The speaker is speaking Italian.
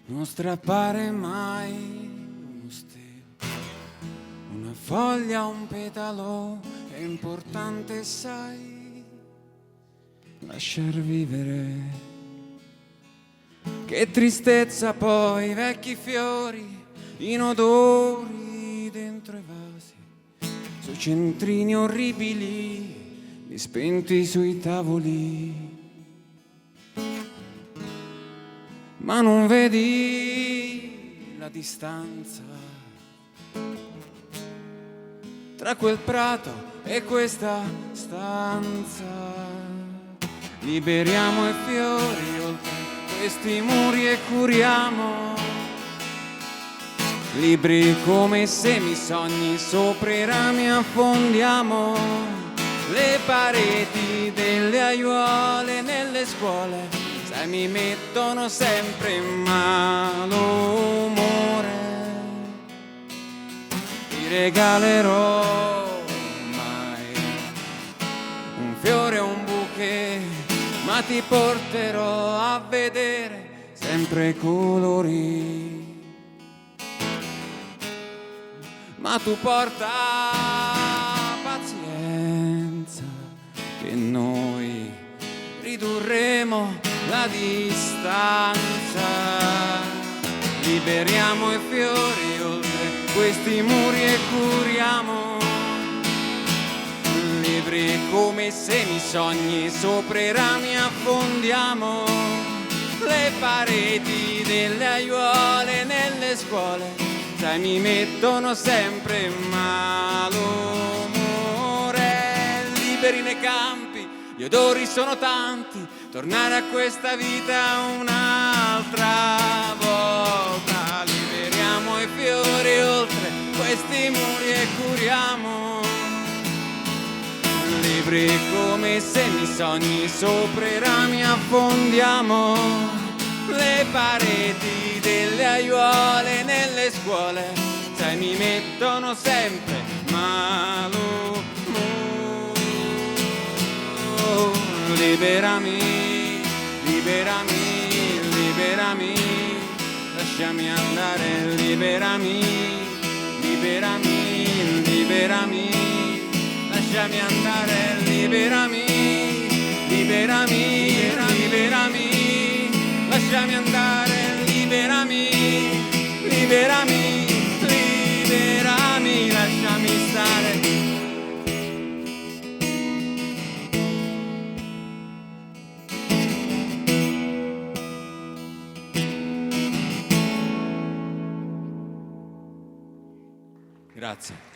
non strappare mai uno stelo, una foglia, un petalo, è importante, sai, lasciar vivere. Che tristezza poi, vecchi fiori, inodori dentro i vasi, sui centrini orribili, dispenti sui tavoli. Ma non vedi la distanza tra quel prato e questa stanza? Liberiamo i fiori oltre questi muri e curiamo libri come semisogni, sopra i rami affondiamo le pareti delle aiuole nelle scuole. Sai, mi mettono sempre in malumore. Ti regalerò mai un fiore o un bouquet, ma ti porterò a vedere sempre i colori. Ma tu porta pazienza, che noi ridurremo la distanza. Liberiamo i fiori oltre questi muri e curiamo libri come semisogni, sopra i rami affondiamo le pareti delle aiuole nelle scuole. Sai, mi mettono sempre in malumore. Liberi nei campi, gli odori sono tanti, tornare a questa vita un'altra volta. Liberiamo i fiori oltre questi muri e curiamo libri come semisogni, sopra i rami affondiamo le pareti delle aiuole nelle scuole. Sai, mi mettono sempre malumore. Liberami, liberami, liberami, lasciami andare, liberami, liberami, liberami, lasciami andare, liberami, liberami, liberami, lasciami andare, liberami, liberami, liberami, lasciami stare. Grazie.